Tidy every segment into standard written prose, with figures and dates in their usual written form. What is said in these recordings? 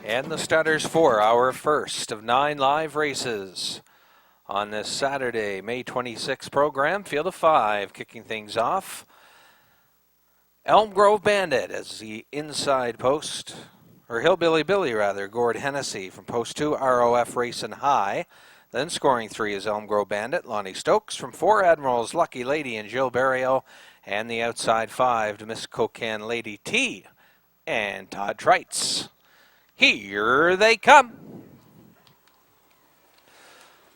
And the starters for our first of 9 live races on this Saturday, May 26th program. Field of 5 kicking things off. Elm Grove Bandit as the inside post, or Hillbilly Billy rather, Gord Hennessy from post 2, ROF Racing High. Then scoring 3 is Elm Grove Bandit, Lonnie Stokes. From 4, Admiral's Lucky Lady and Jill Barrio. And the outside 5 to Miss Cocan Lady T and Todd Trites. Here they come.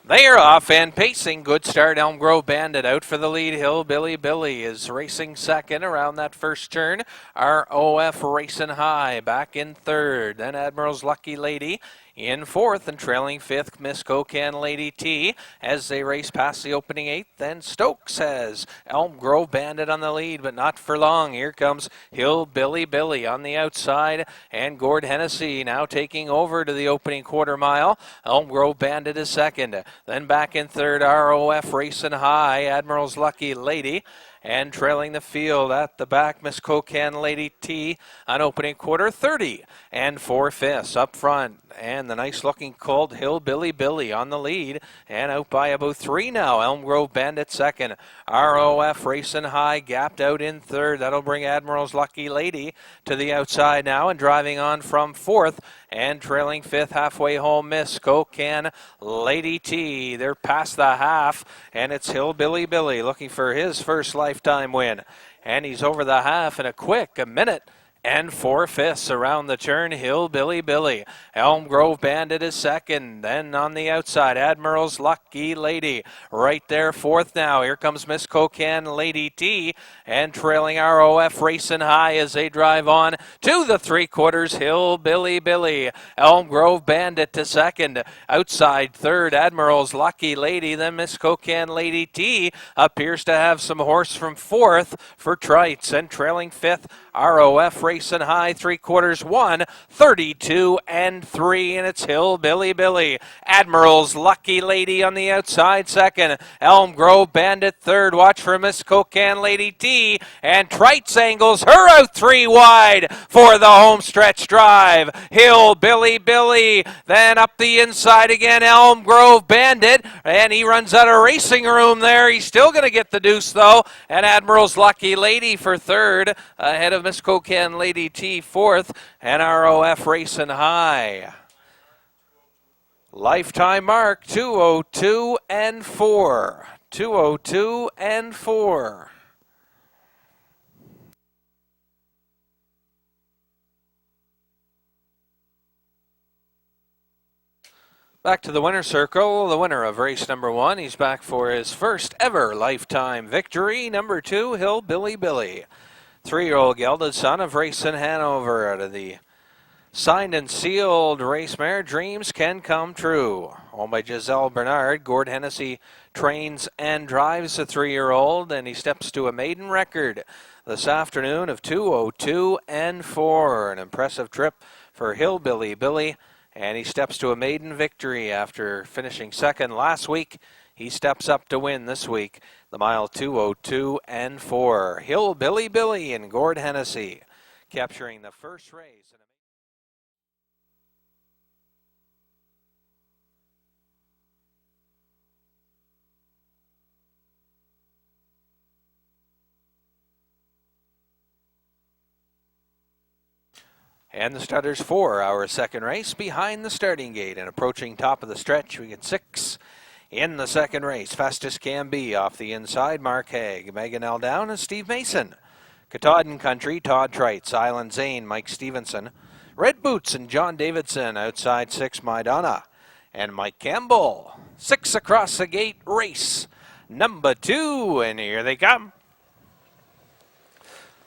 They are off and pacing. Good start. Elm Grove Bandit out for the lead. Hillbilly Billy is racing second around that first turn. ROF Racing High back in third. Then Admiral's Lucky Lady in fourth, and trailing fifth, Miss Cocan Lady T as they race past the opening eighth. Then Stokes has Elm Grove Bandit on the lead, but not for long. Here comes Hillbilly Billy on the outside, and Gord Hennessy now taking over to the opening quarter mile. Elm Grove Bandit is second. Then back in third, ROF Racing High, Admiral's Lucky Lady. And trailing the field at the back, Miss Cocan Lady T on opening quarter, 30 and 4/5 up front. And the nice-looking colt Hillbilly Billy on the lead, and out by about 3 now. Elm Grove Bandit second. ROF Racing High gapped out in third. That'll bring Admiral's Lucky Lady to the outside now, and driving on from fourth. And trailing fifth, halfway home, Miss Cocan Lady T. They're past the half, and it's Hillbilly Billy looking for his first lifetime win. And he's over the half in a minute and 4/5 around the turn. Hillbilly Billy. Elm Grove Bandit is second. Then on the outside, Admiral's Lucky Lady. Right there, fourth now. Here comes Miss Cocan Lady T. And trailing ROF Racing High as they drive on to the 3/4. Hillbilly Billy. Elm Grove Bandit to second. Outside third, Admiral's Lucky Lady. Then Miss Cocan Lady T appears to have some horse from fourth for Trites. And trailing fifth, ROF Racing High, 3/4 1, 32 and 3, and it's Hillbilly Billy. Admiral's Lucky Lady on the outside second. Elm Grove Bandit third. Watch for Miss Cocan Lady T, and Trites angles her out 3 wide for the home stretch drive. Hillbilly Billy, then up the inside again, Elm Grove Bandit, and he runs out of racing room there. He's still going to get the deuce though, and Admiral's Lucky Lady for third, ahead of Miss Cocan Lady T fourth, and ROF Racing High. Lifetime mark 202 and 4. 202 and 4. Back to the winner's circle, the winner of race number 1. He's back for his first ever lifetime victory. Number 2, Hillbilly Billy. 3-year-old gelded son of Racing Hanover out of the signed and sealed race mare Dreams Can Come True. Owned by Giselle Bernard, Gord Hennessy trains and drives the 3-year-old, and he steps to a maiden record this afternoon of 202 and 4. An impressive trip for Hillbilly Billy, and he steps to a maiden victory after finishing second last week. He steps up to win this week, the mile 202 and 4. Hillbilly Billy and Gord Hennessy capturing the first race. And the starters for our second race behind the starting gate and approaching top of the stretch. We get 6 in the second race. Fastest Can Be off the inside, Mark Haig. Megan L. Down and Steve Mason. Katahdin Country, Todd Trites. Island Zane, Mike Stevenson. Red Boots and John Davidson. Outside 6, Maidana and Mike Campbell. 6 across the gate, race number 2. And here they come.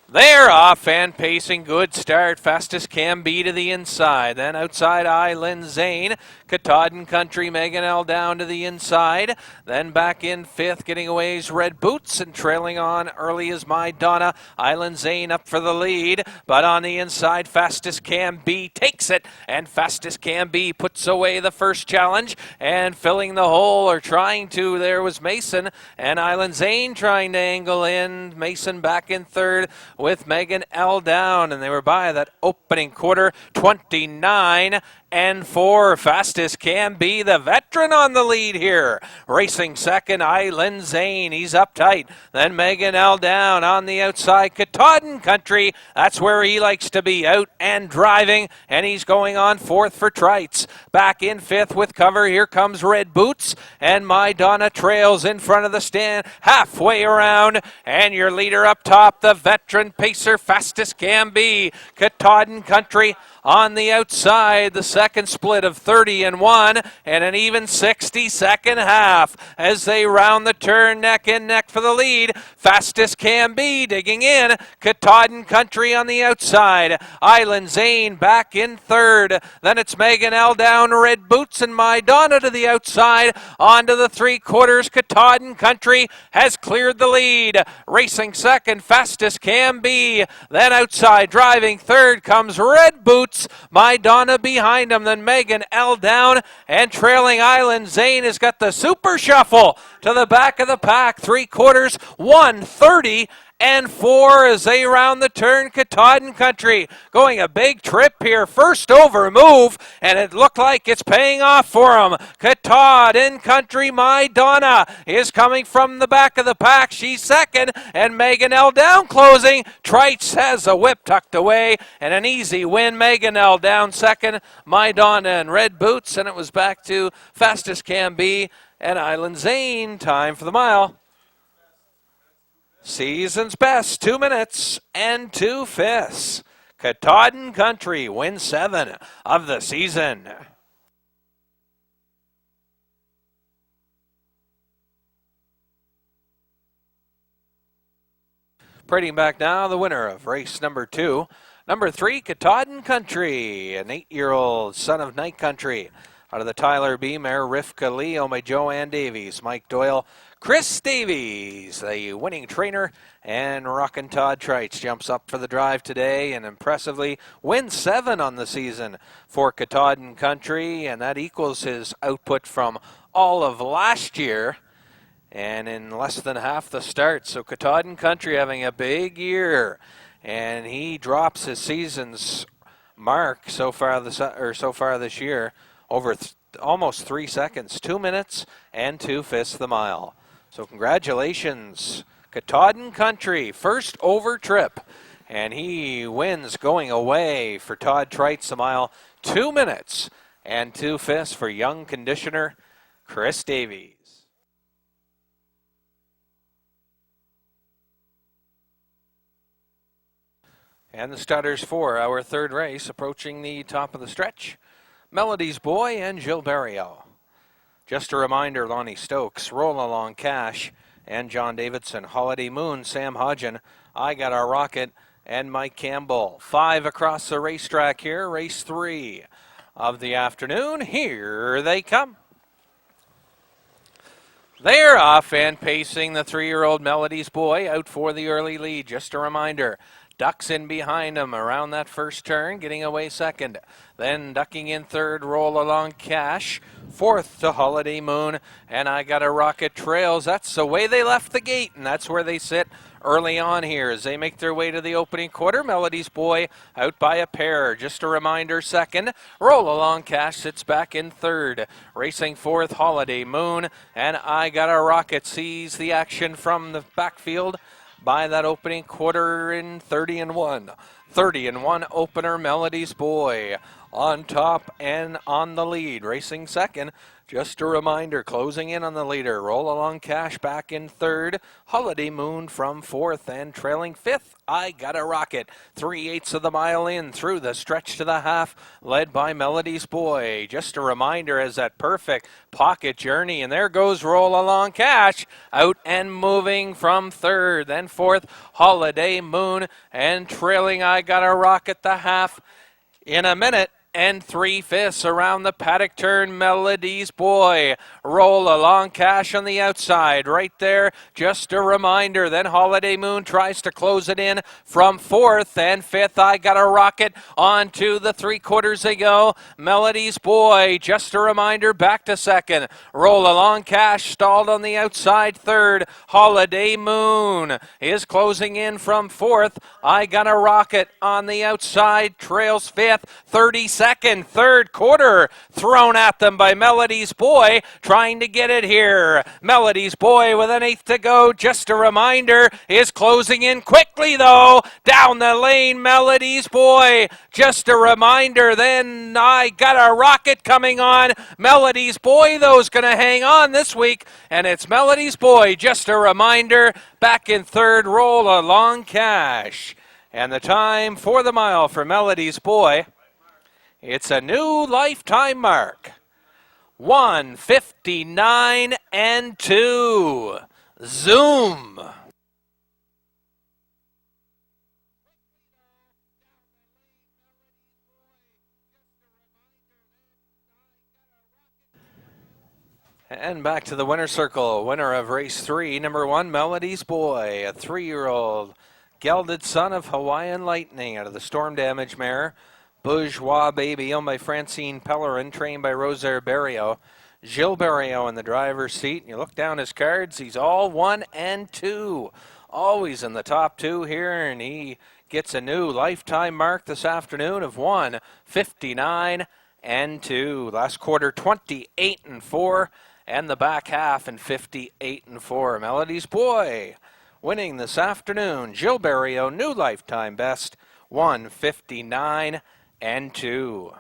They're off and pacing. Good start. Fastest Can Be to the inside. Then outside Island Zane. Katahdin Country, Megan L. Down to the inside. Then back in fifth, getting away is Red Boots, and trailing on early is My Donna. Island Zane up for the lead, but on the inside, Fastest Can Be takes it, and Fastest Can Be puts away the first challenge, and filling the hole, or trying to, there was Mason, and Island Zane trying to angle in. Mason back in third with Megan L. down, and they were by that opening quarter, 29-4. Fastest can be the veteran on the lead here. Racing second, Island Zane. He's up tight. Then Megan L. down on the outside. Katahdin Country, that's where he likes to be, out and driving, and he's going on fourth for Trites. Back in fifth with cover, here comes Red Boots, and My Donna trails in front of the stand, halfway around, and your leader up top, the veteran pacer, fastest can be. Katahdin Country on the outside, the second split of 30-1 and an even 60-second half as they round the turn, neck and neck for the lead. Fastest can be digging in. Katahdin Country on the outside. Island Zane back in third. Then it's Megan L. down, Red Boots and My Donna to the outside. Onto the three quarters. Katahdin Country has cleared the lead. Racing second, fastest can be. Then outside, driving third comes Red Boots. My Donna behind him, then Megan L. down, and trailing Island Zane has got the super shuffle to the back of the pack. Three quarters, 1:30-4 as they round the turn. Katahdin Country going a big trip here. First over move, and it looked like it's paying off for him. Katahdin Country, My Donna is coming from the back of the pack. She's second, and Megan L. down closing. Trites has a whip tucked away, and an easy win. Megan L. down second, My Donna and Red Boots, and it was back to fastest can be and Island Zane. Time for the mile. Season's best, 2 minutes and 2/5. Katahdin Country wins 7 of the season. Parading back now, the winner of race number 2. Number 3, Katahdin Country, an 8-year-old son of Night Country. Out of the Tyler B. mare, Rivka Leo by Joanne Davies, Mike Doyle, Chris Davies, the winning trainer, and Rockin' Todd Trites jumps up for the drive today and impressively wins 7 on the season for Katahdin Country, and that equals his output from all of last year and in less than half the start. So Katahdin Country having a big year, and he drops his season's mark so far this year over almost 3 seconds, 2 minutes and 2/5 the mile. So congratulations, Katahdin Country, first over trip, and he wins going away for Todd Trites the mile, 2 minutes and 2/5 for young conditioner Chris Davies. And the starters for our third race approaching the top of the stretch. Melody's Boy and Jill Barrio. Just a reminder, Lonnie Stokes, Roll Along Cash, and John Davidson, Holiday Moon, Sam Hodgen, I Got Our Rocket, and Mike Campbell. 5 across the racetrack here, race 3 of the afternoon. Here they come. They're off and pacing. The 3-year-old Melody's Boy out for the early lead. Just a reminder, ducks in behind him around that first turn, getting away second. Then ducking in third, Roll Along Cash. Fourth to Holiday Moon, and I Got a Rocket trails. That's the way they left the gate, and that's where they sit early on here as they make their way to the opening quarter. Melody's Boy out by a pair. Just a reminder, second. Roll Along Cash sits back in third. Racing fourth, Holiday Moon, and I Got a Rocket sees the action from the backfield by that opening quarter in 30-1. 30-1 opener, Melody's Boy on top and on the lead. Racing second, just a reminder, closing in on the leader. Roll Along Cash back in third. Holiday Moon from fourth, and trailing fifth, I Got a Rocket. 3/8 of the mile in through the stretch to the half, led by Melody's Boy. Just a reminder as that perfect pocket journey, and there goes Roll Along Cash out and moving from third. Then fourth, Holiday Moon, and trailing I Got a Rocket the half. In a minute, and 3/5 around the paddock turn. Melody's Boy. Roll along Cash on the outside. Right there, just a reminder. Then Holiday Moon tries to close it in from 4th and 5th. I Got a Rocket on to the 3/4 they go. Melody's Boy, just a reminder, back to 2nd. Roll along Cash stalled on the outside 3rd. Holiday Moon is closing in from 4th. I Got a Rocket on the outside trails 5th. 32nd, 3rd quarter thrown at them by Melody's Boy, trying to get it here. Melody's Boy with an 1/8 to go. Just a reminder, is closing in quickly though. Down the lane, Melody's Boy. Just a reminder, then I Got a Rocket coming on. Melody's Boy though is going to hang on this week, and it's Melody's Boy. Just a reminder, back in 3rd. Roll along Cash. And the time for the mile for Melody's Boy, it's a new lifetime mark. 1:59 and 2. Zoom. And back to the winner's circle. Winner of race 3, number 1, Melody's Boy, a 3-year-old gelded son of Hawaiian Lightning out of the Storm Damage mare. Bourgeois Baby, owned by Francine Pellerin, trained by Rosaire Barrio. Gilles Barrio in the driver's seat. And you look down his cards, he's all 1 and 2. Always in the top 2 here, and he gets a new lifetime mark this afternoon of 1:59 and 2. Last quarter, 28 and 4, and the back half in 58 and 4. Melody's Boy winning this afternoon. Gilles Barrio, new lifetime best, 1:59 and 2.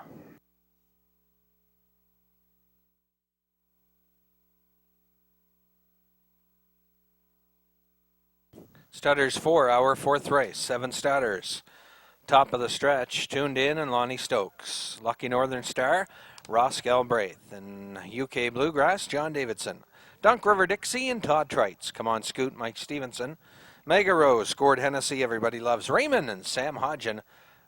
Stutters 4, our 4th race, 7 stutters. Top of the stretch, Tuned In and Lonnie Stokes. Lucky Northern Star, Ross Galbraith. And UK Bluegrass, John Davidson. Dunk River Dixie and Todd Trites. Come On Scoot, Mike Stevenson. Mega Rose, Scored Hennessy, Everybody Loves Raymond, and Sam Hodgen,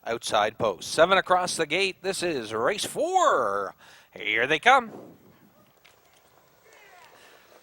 Outside Post. 7 across the gate, this is race 4. Here they come.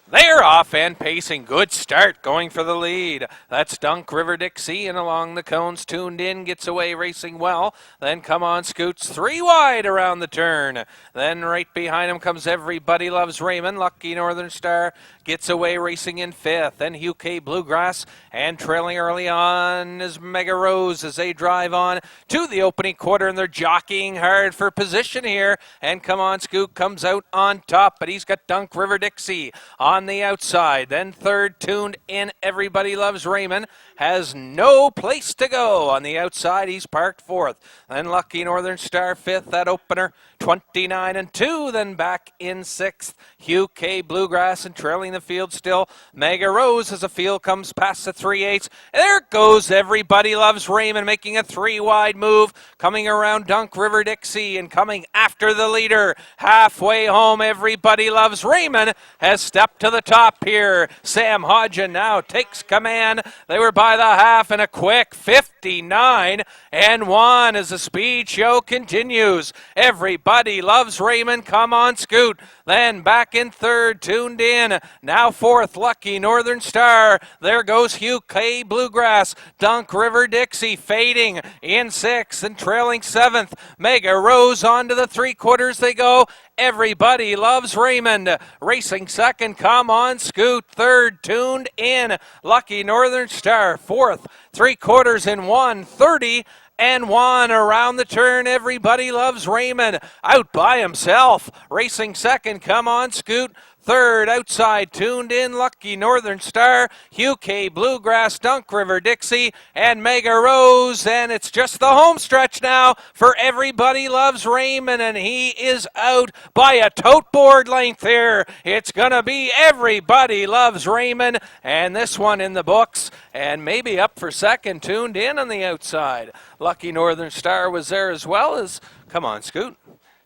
They're off and pacing. Good start going for the lead. That's Dunk River Dixie, and along the cones, Tuned In, gets away racing well. Then Come On Scoots 3 wide around the turn. Then right behind him comes Everybody Loves Raymond. Lucky Northern Star gets away racing in 5th. Then UK Bluegrass, and trailing early on is Mega Rose as they drive on to the opening quarter, and they're jockeying hard for position here. And Come On Scoot comes out on top, but he's got Dunk River Dixie on the outside. Then 3rd, Tuned In, Everybody Loves Raymond, has no place to go. On the outside, he's parked 4th. Then Lucky Northern Star 5th, that opener, 29 and 2. Then back in 6th, UK Bluegrass, and trailing the field still, Mega Rose as the field comes past the 3/8. There goes Everybody Loves Raymond, making a 3 wide move, coming around Dunk River Dixie and coming after the leader. Halfway home, Everybody Loves Raymond has stepped to the top here. Sam Hodgen now takes command. They were by the half in a quick 59 and 1 as the speed show continues. Everybody Loves Raymond, Come On Scoot. Then back in 3rd, Tuned In. Now 4th, Lucky Northern Star. There goes UK Bluegrass. Dunk River Dixie fading in 6th and trailing 7th. Mega Rose on to the 3/4 they go. Everybody Loves Raymond. Racing 2nd, Come On Scoot. 3rd, Tuned In. Lucky Northern Star. 4th, 3/4 in 1:30 and 1 around the turn. Everybody Loves Raymond out by himself. Racing 2nd, Come On Scoot. 3rd, outside, Tuned In, Lucky Northern Star, UK Bluegrass, Dunk River Dixie, and Mega Rose. And it's just the home stretch now for Everybody Loves Raymond, and he is out by a tote board length here. It's going to be Everybody Loves Raymond, and this one in the books, and maybe up for 2nd, Tuned In on the outside. Lucky Northern Star was there as well as Come On Scoot.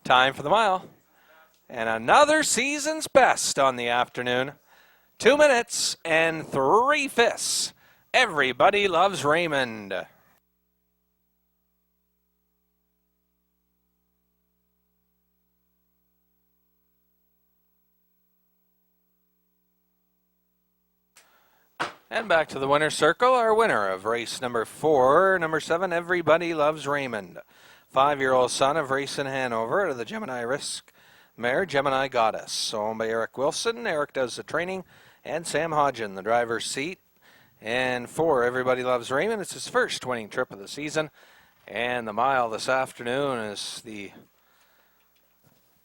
Time for the mile. And another season's best on the afternoon. 2 minutes and 3/5. Everybody Loves Raymond. And back to the winner's circle, our winner of race number 4, number 7, Everybody Loves Raymond. 5-year-old son of Race in Hanover out of the Gemini Risk mare, Gemini Goddess. Owned by Eric Wilson. Eric does the training, and Sam Hodgen, the driver's seat. And for Everybody Loves Raymond, it's his first winning trip of the season. And the mile this afternoon is the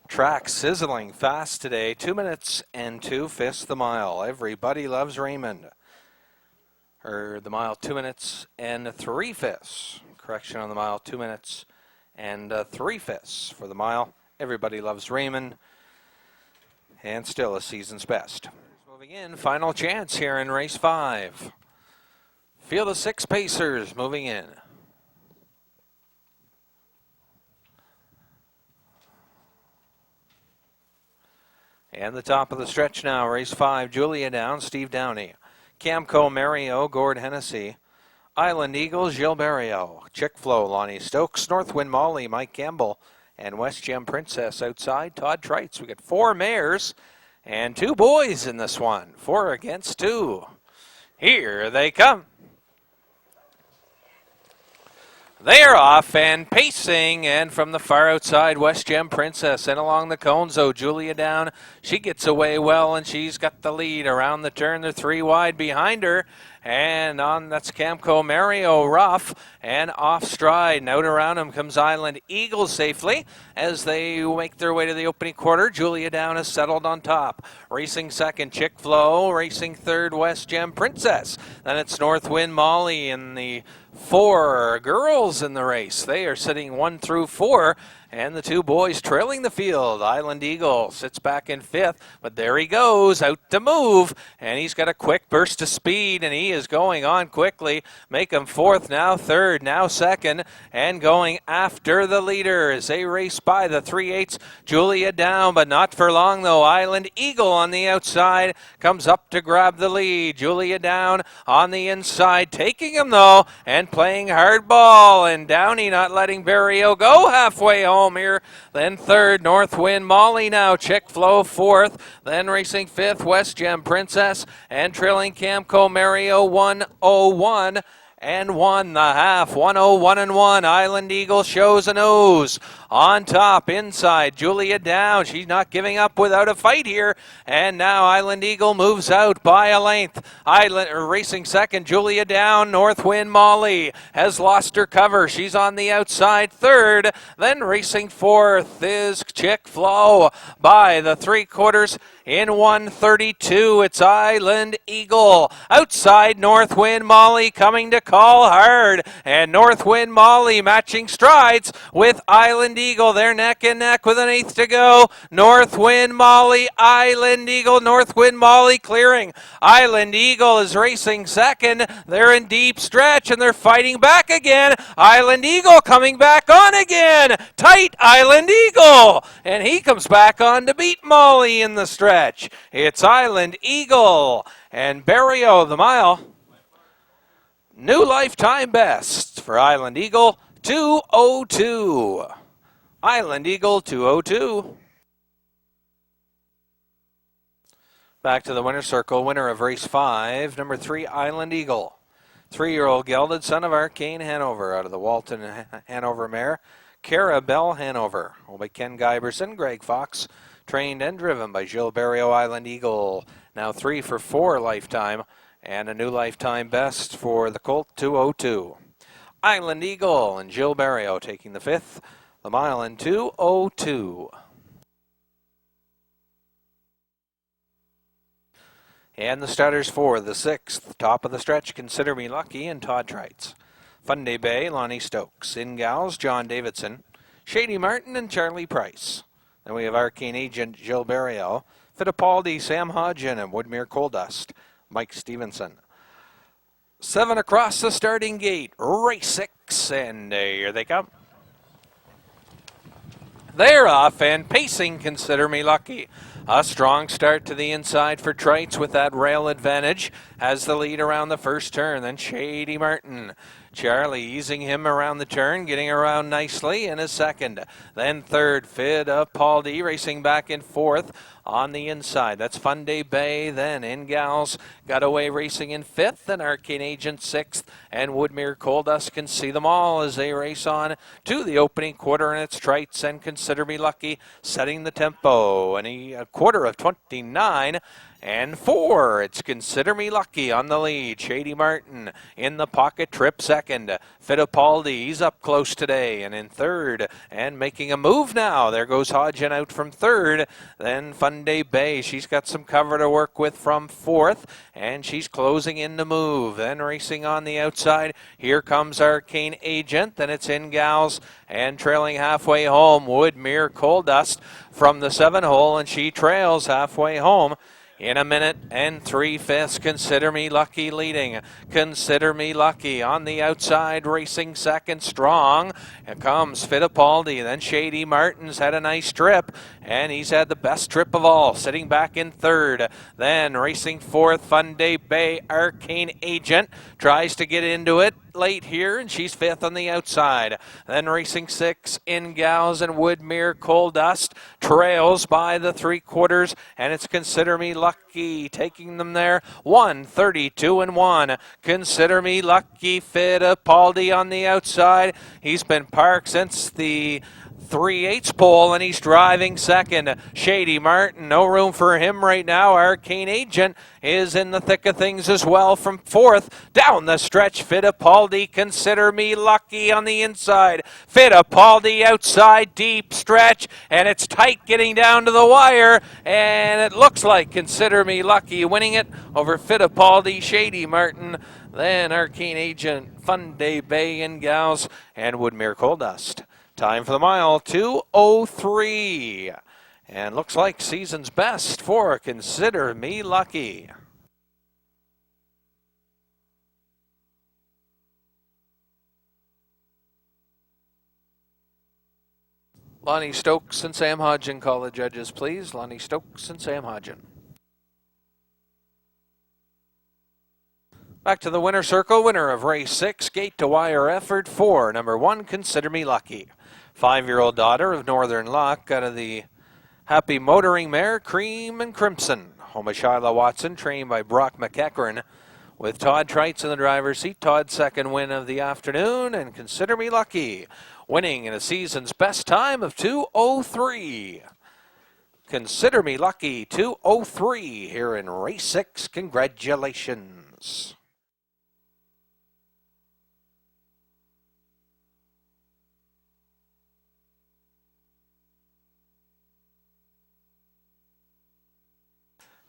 track sizzling fast today. 2 minutes and 2/5 the mile. Everybody Loves Raymond. Or the mile 2 minutes and 3/5. Correction on the mile, 2 minutes and 3/5 for the mile. Everybody Loves Raymond. And still a season's best. Moving in, final chance here in race 5. Field of 6 pacers moving in. And the top of the stretch now, race 5, Julia Down, Steve Downey. Camco, Mario, Gord Hennessy. Island Eagle, Gilles Barrio. Chick Flow, Lonnie Stokes. Northwind Molly, Mike Campbell. And West Gem Princess outside, Todd Trites. We got 4 mares and 2 boys in this one. 4 against 2. Here they come. They're off and pacing, and from the far outside, West Gem Princess, and along the cones, Julia Down. She gets away well, and she's got the lead around the turn. They're 3 wide behind her, and on that's Camco Mario rough and off stride. And out around him comes Island Eagle safely as they make their way to the opening quarter. Julia Down is settled on top. Racing second, Chick Flow. Racing third, West Gem Princess. Then it's Northwind Molly and the 4 girls in the race. They are sitting 1 through 4, and the 2 boys trailing the field. Island Eagle sits back in 5th, but there he goes, out to move, and he's got a quick burst of speed, and he is going on quickly. Make him 4th, now 3rd, now 2nd, and going after the leader as they race by the 3/8. Julia Down, but not for long though. Island Eagle on the outside comes up to grab the lead. Julia Down on the inside, taking him though, and playing hardball, and Downey not letting Barrio go halfway home here. Then 3rd, Northwind Molly now. Chick Flow 4th, then racing 5th, West Gem Princess, and trailing Camco Mario 101. And 1 the half, 101 and 1. Island Eagle shows a nose. On top, inside, Julia Down. She's not giving up without a fight here. And now Island Eagle moves out by a length. Racing second, Julia Down. Northwind Molly has lost her cover. She's on the outside 3rd. Then racing 4th is Chick Flow by the 3/4 in 1:32. It's Island Eagle. Outside, Northwind Molly coming to call hard. And Northwind Molly matching strides with Island Eagle. They're neck and neck with an 1/8 to go. Northwind Molly, Island Eagle, Northwind Molly clearing. Island Eagle is racing second. They're in deep stretch and they're fighting back again. Island Eagle coming back on again. Tight Island Eagle. And he comes back on to beat Molly in the stretch. It's Island Eagle and Barrio the mile. New lifetime best for Island Eagle, 2:02. Island Eagle, 2:02. Back to the winner's circle, winner of race 5, number 3, Island Eagle. 3-year-old gelded son of Arcane Hanover out of the Walton Hanover mare, Cara Bell Hanover. Owned by Ken Guyberson, Greg Fox, trained and driven by Gilles Barrio. Island Eagle, now 3 for 4 lifetime. And a new lifetime best for the Colt, 2:02. Island Eagle and Gilles Barrio taking the 5th, the mile in 2:02. And the starters for the 6th, top of the stretch, Consider Me Lucky and Todd Trites. Funday Bay, Lonnie Stokes. In Gals, John Davidson. Shady Martin and Charlie Price. Then we have Arcane Agent Gilles Barrio. Fittipaldi, Sam Hodgen, and Woodmere Coal Dust, Mike Stevenson. 7 across the starting gate, race 6, and here they come. They're off and pacing, Consider Me Lucky. A strong start to the inside for Trites with that rail advantage. Has the lead around the first turn. Then Shady Martin. Charlie easing him around the turn, getting around nicely in a second. Then third, Fittipaldi racing back in fourth. On the inside, that's Funday Bay, then Ingals got away racing in fifth, and Arcane Agent sixth, and Woodmere Coal Dust can see them all as they race on to the opening quarter, and it's Trites and Consider Me Lucky setting the tempo, and a quarter of 29 and 4. It's Consider Me Lucky on the lead. Shady Martin in the pocket, Trip second. Fittipaldi, he's up close today and in third and making a move now. There goes Hodgen out from third. Then Funday Bay, she's got some cover to work with from fourth, and she's closing in to move. Then racing on the outside, here comes Arcane Agent. Then it's Ingals and trailing halfway home, Woodmere Coal Dust from the 7 hole, and she trails halfway home. In a minute and 3/5, Consider Me Lucky leading. Consider Me Lucky on the outside, racing second strong. Here comes Fittipaldi. Then Shady Martin's had a nice trip, and he's had the best trip of all, sitting back in third. Then racing fourth, Funday Bay. Arcane Agent tries to get into it late here, and she's fifth on the outside. Then racing six, Ingals and Woodmere Coal Dust trails by the 3/4, and it's Consider Me Lucky taking them there. 1:32 and 1. Consider Me Lucky. Fittipaldi on the outside. He's been parked since the 3/8 pole, and he's driving second. Shady Martin, no room for him right now. Arcane Agent is in the thick of things as well from fourth. Down the stretch, Fittipaldi, Consider Me Lucky on the inside. Fittipaldi outside, deep stretch, and it's tight getting down to the wire, and it looks like Consider Me Lucky winning it over Fittipaldi, Shady Martin, then Arcane Agent, Funday Bay, Ingals, and Woodmere Coal Dust. Time for the mile, 2:03. And looks like season's best for Consider Me Lucky. Lonnie Stokes and Sam Hodgen call the judges, please. Lonnie Stokes and Sam Hodgen. Back to the winner circle, winner of race 6, gate to wire effort 4, number 1, Consider Me Lucky. 5-year-old daughter of Northern Luck out of the Happy Motoring mare, Cream and Crimson. Home of Shyla Watson, trained by Brock McEachran, with Todd Trites in the driver's seat. Todd's second win of the afternoon, and Consider Me Lucky winning in a season's best time of 2:03. Consider Me Lucky, 2:03 here in race 6. Congratulations.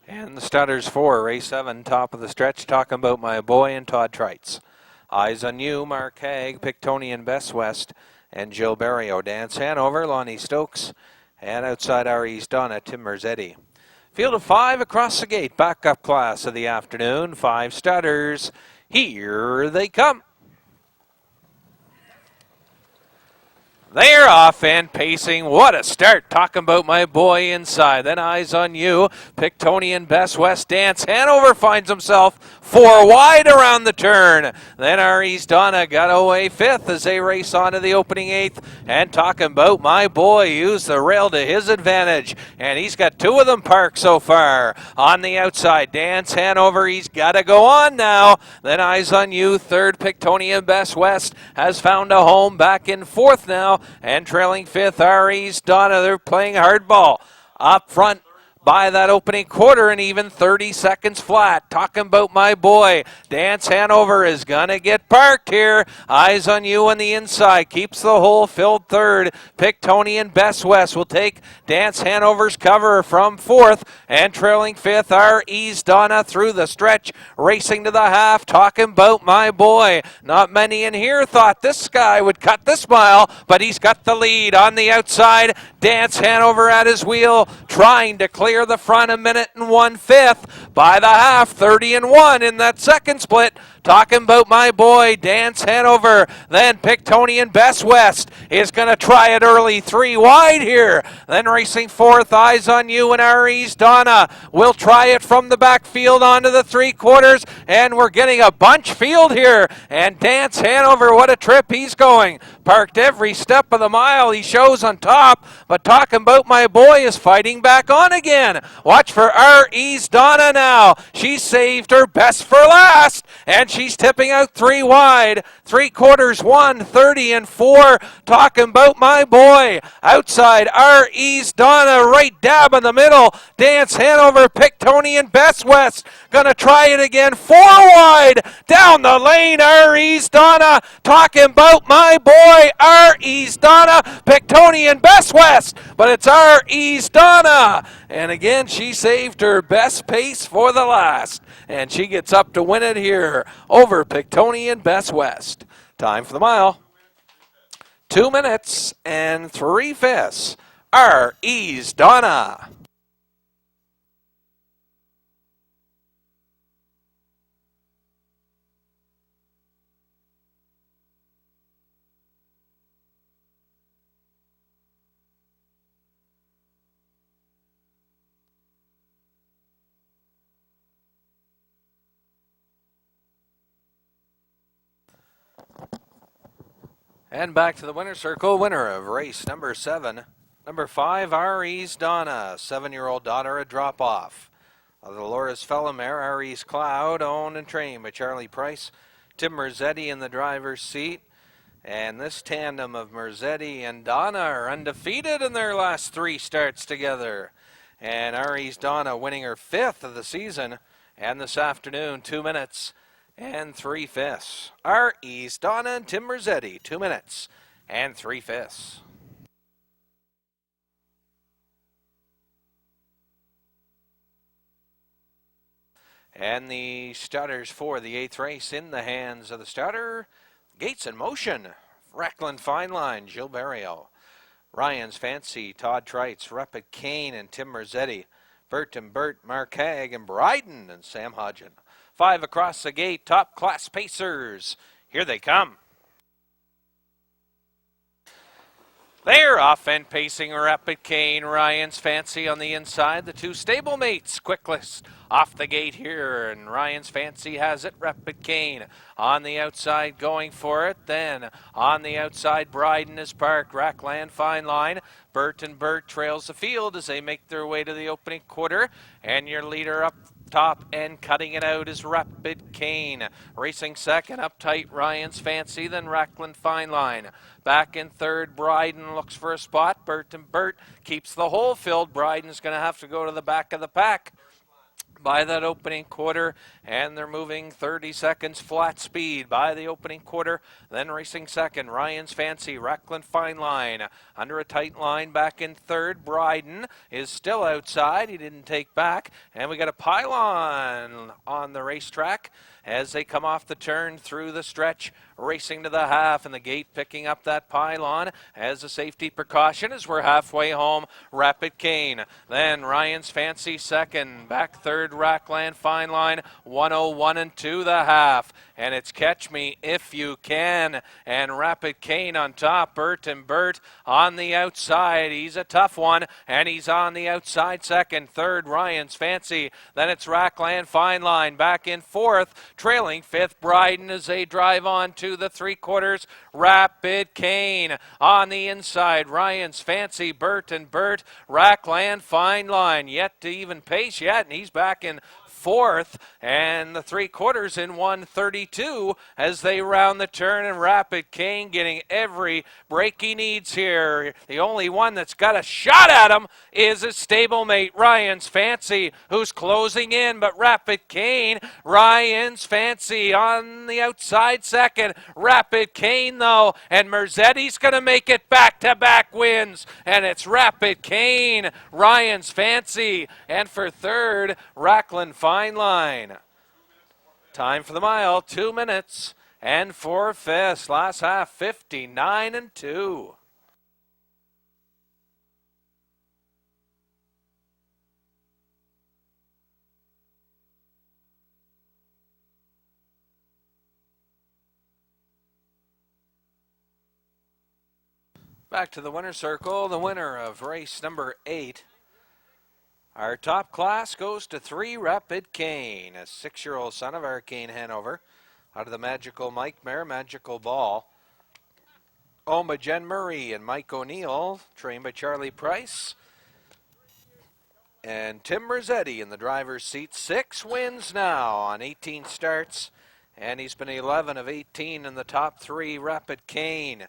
And the starters for race 7, top of the stretch, talking about my boy and Todd Trites. Eyes on You, Mark Haig, Pictonian Best West, and Jill Barrio. Dance Hanover, Lonnie Stokes, and outside our East Donna, Tim Merzetti. Field of 5 across the gate, backup class of the afternoon. 5 starters, here they come. They're off and pacing. What a start. Talking about my boy inside. Then Eyes on You. Pictonian Best West Dance. Hanover finds himself 4 wide around the turn. Then our East Donna got away 5th as they race on to the opening 8th. And talking about my boy used the rail to his advantage. And he's got 2 of them parked so far. On the outside, Dance Hanover. He's got to go on now. Then Eyes on You. 3rd, Pictonian Best West has found a home back in 4th now. And trailing 5th, our East Donna. They're playing hardball up front by that opening quarter, and even 30 seconds flat. Talking about my boy. Dance Hanover is going to get parked here. Eyes on You on the inside. Keeps the hole filled 3rd. Pictonian Best West will take Dance Hanover's cover from 4th. And trailing 5th, our East Donna through the stretch, racing to the half. Talking about my boy. Not many in here thought this guy would cut this mile, but he's got the lead on the outside. Dance Hanover at his wheel, trying to clear the front, 1 minute and 1/5 by the half. 30 and 1 in that second split. Talking about my boy, Dance Hanover. Then Pictonian Best West is going to try it early. 3 wide here. Then racing fourth, Eyes on You and Aries Donna will try it from the backfield onto the 3/4. And we're getting a bunch field here. And Dance Hanover, what a trip he's going. Parked every step of the mile. He shows on top. But Talking About My Boy is fighting back on again. Watch for R.E.'s Donna now. She saved her best for last. And she's tipping out 3 wide. 3/4, 1:30 and 4. Talking About My Boy. Outside R.E.'s Donna, right dab in the middle. Dance Hanover, Pictonian Best West. Gonna try it again. 4 wide. Down the lane, R.E.'s Donna. Talking About My Boy. R.E.'s Donna, Pictonian Best West. But it's R.E.'s Donna. And again, she saved her best pace for the last. And she gets up to win it here over Pictonian Best West. Time for the mile. 2 minutes and 3/5. R.E.'s Donna. And back to the winner's circle. Winner of race number 7. Number 5, R.E.'s Donna. 7-year-old daughter, a drop-off. The Dolores Fellamare, R.E.'s Cloud, owned and trained by Charlie Price. Tim Merzetti in the driver's seat. And this tandem of Merzetti and Donna are undefeated in their last 3 starts together. And R.E.'s Donna winning her 5th of the season. And this afternoon, 2 minutes and 3/5. R.E.'s Donna and Tim Merzetti, 2 minutes and 3/5. And the starters for the 8th race in the hands of the starter. Gates in motion. Reckland Fine Line, Gilles Barrio. Ryan's Fancy, Todd Trites, Rapid Kane, and Tim Merzetti. Bert and Bert, Mark Hag, and Bryden, and Sam Hodgen. 5 across the gate, top class pacers. Here they come. They're off and pacing Rapid Kane, Ryan's Fancy on the inside. The 2 stablemates, Quicklist off the gate here, and Ryan's Fancy has it. Rapid Kane on the outside going for it. Then on the outside, Bryden is parked. Rackland Fine Line. Bert and Bert trails the field as they make their way to the opening quarter. And your leader up top and cutting it out is Rapid Kane. Racing second, uptight Ryan's Fancy, then Rackland Fine Line. Back in third, Bryden looks for a spot. Bert and Bert keeps the hole filled. Bryden's going to have to go to the back of the pack by that opening quarter, and they're moving 30 seconds flat speed by the opening quarter. Then racing second, Ryan's Fancy, Rackland Fine Line under a tight line. Back in third, Bryden is still outside. He didn't take back, and we got a pylon on the racetrack as they come off the turn through the stretch, racing to the half, and the gate picking up that pylon as a safety precaution as we're halfway home. Rapid Kane, then Ryan's Fancy second, back third, Rackland Fine Line, 101 and 2 the half, and it's Catch Me If You Can, and Rapid Kane on top. Bert and Bert on the outside. He's a tough one, and he's on the outside second. Third, Ryan's Fancy, then it's Rackland Fine Line back in fourth. Trailing fifth, Bryden as they drive on to the 3/4. Rapid Kane on the inside. Ryan's Fancy, Bert and Bert. Rackland Fine Line yet to even pace yet, and he's back in fourth, and the 3/4 in 1:32 as they round the turn, and Rapid Kane getting every break he needs here. The only one that's got a shot at him is his stablemate Ryan's Fancy, who's closing in, but Rapid Kane, Ryan's Fancy on the outside second. Rapid Kane though, and Merzetti's going to make it back-to-back wins, and it's Rapid Kane, Ryan's Fancy, and for third, Rackland Fine Line. Time for the mile, 2 minutes and 4/5. Last half, 59 and 2. Back to the winner's circle, the winner of race number 8. Our top class goes to 3 Rapid Cane, a 6-year-old son of Arcane Hanover, out of the Magical Mike mare, Magical Ball. Owned by Jen Murray and Mike O'Neill, trained by Charlie Price. And Tim Rossetti in the driver's seat. 6 wins now on 18 starts, and he's been 11 of 18 in the top 3 Rapid Cane.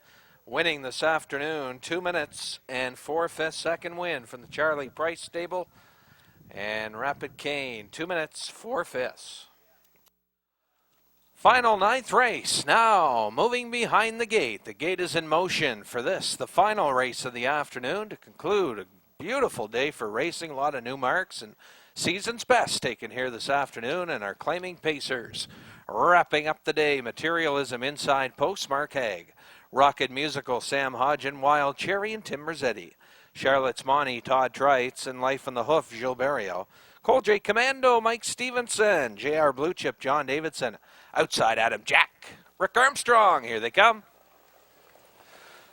Winning this afternoon, 2 minutes and 4/5 second win from the Charlie Price stable. And Rapid Cane, 2 minutes, 4/5. Final 9th race, now moving behind the gate. The gate is in motion for this, the final race of the afternoon, to conclude a beautiful day for racing. A lot of new marks and season's best taken here this afternoon, and our claiming pacers. Wrapping up the day, Matterialism inside post, Mark Haig. Rocket Musical, Sam Hodgen, Wild Cherry, and Tim Rossetti. Charlotte's Monty, Todd Trites, and Life on the Hoof, Gilberto. Cole J. Commando, Mike Stevenson. J.R. Blue Chip, John Davidson. Outside, Adam Jack. Rick Armstrong, here they come.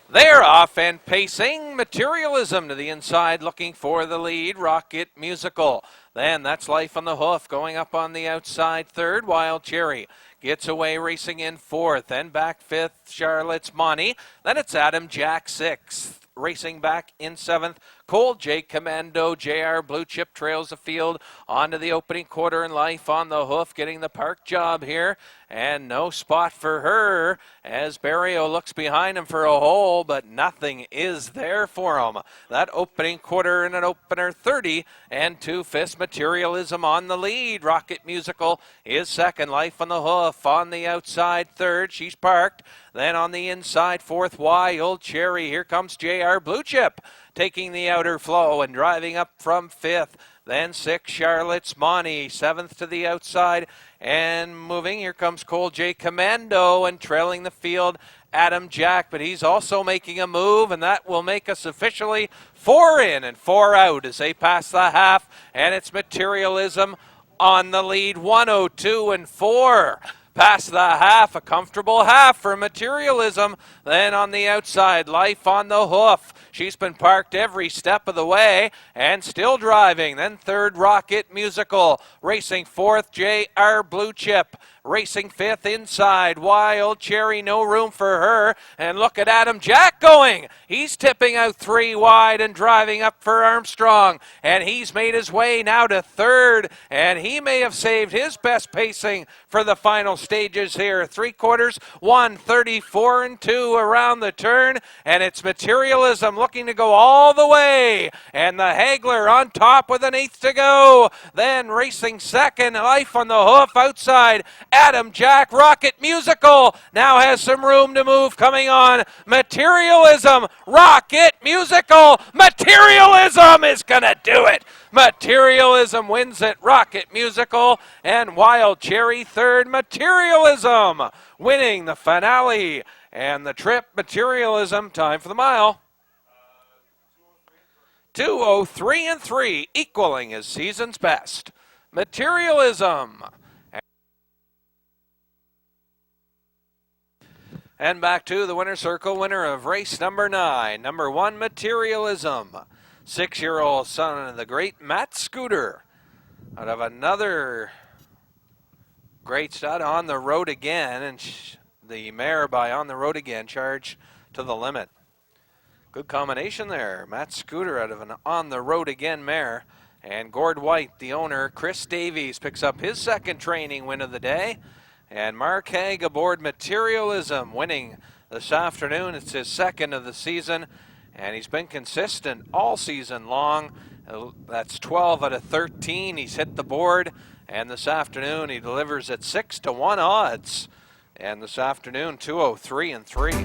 They're off and pacing. Matterialism to the inside, looking for the lead. Rocket Musical. Then that's Life on the Hoof going up on the outside. 3rd, Wild Cherry. Gets away, racing in 4th. Then back 5th, Charlotte's Monty. Then it's Adam Jack 6th. Racing back in 7th, Cole J. Commando, J.R. Blue Chip trails the field onto the opening quarter, and Life on the Hoof getting the park job here. And no spot for her as Barrio looks behind him for a hole, but nothing is there for him. That opening quarter in an opener 30 and 2/5. Matterialism on the lead. Rocket Musical is 2nd. Life on the Hoof on the outside 3rd. She's parked. Then on the inside 4th, Wild Cherry. Here comes J.R. Blue Chip taking the outer flow and driving up from 5th. Then 6th, Charlotte's Monty, 7th to the outside and moving. Here comes Cole J. Commando and trailing the field, Adam Jack, but he's also making a move, and that will make us officially 4 in and 4 out as they pass the half, and it's Matterialism on the lead, 102 and 4. Past the half, a comfortable half for Matterialism. Then on the outside, Life on the Hoof. She's been parked every step of the way and still driving. Then 3rd, Rocket Musical. Racing 4th, J.R. Blue Chip. Racing 5th inside, Wild Cherry, no room for her. And look at Adam Jack going. He's tipping out 3 wide and driving up for Armstrong. And he's made his way now to 3rd. And he may have saved his best pacing for the final stages here. 3/4, 1:34 and 2 around the turn. And it's Matterialism looking to go all the way. And the Hagler on top with an 1/8 to go. Then racing 2nd, Life on the Hoof outside. Adam Jack, Rocket Musical, now has some room to move coming on. Matterialism, Rocket Musical, Matterialism is going to do it. Matterialism wins it, Rocket Musical, and Wild Cherry 3rd. Matterialism winning the finale and the trip. Matterialism, time for the mile. 2:03 and 3, equaling his season's best. Matterialism. And back to the winner's circle, winner of race number 9, number 1, Matterialism. 6-year-old son of the great Matt Scooter. Out of another great stud, On the Road Again, and the mare by On the Road Again, Charge to the Limit. Good combination there. Matt Scooter out of an On the Road Again mare. And Gord White, the owner, Chris Davies, picks up his 2nd training win of the day. And Mark Haig aboard Matterialism, winning this afternoon. It's his 2nd of the season, and he's been consistent all season long. That's 12 out of 13. He's hit the board, and this afternoon he delivers at 6-1 odds. And this afternoon, 2:03 and 3.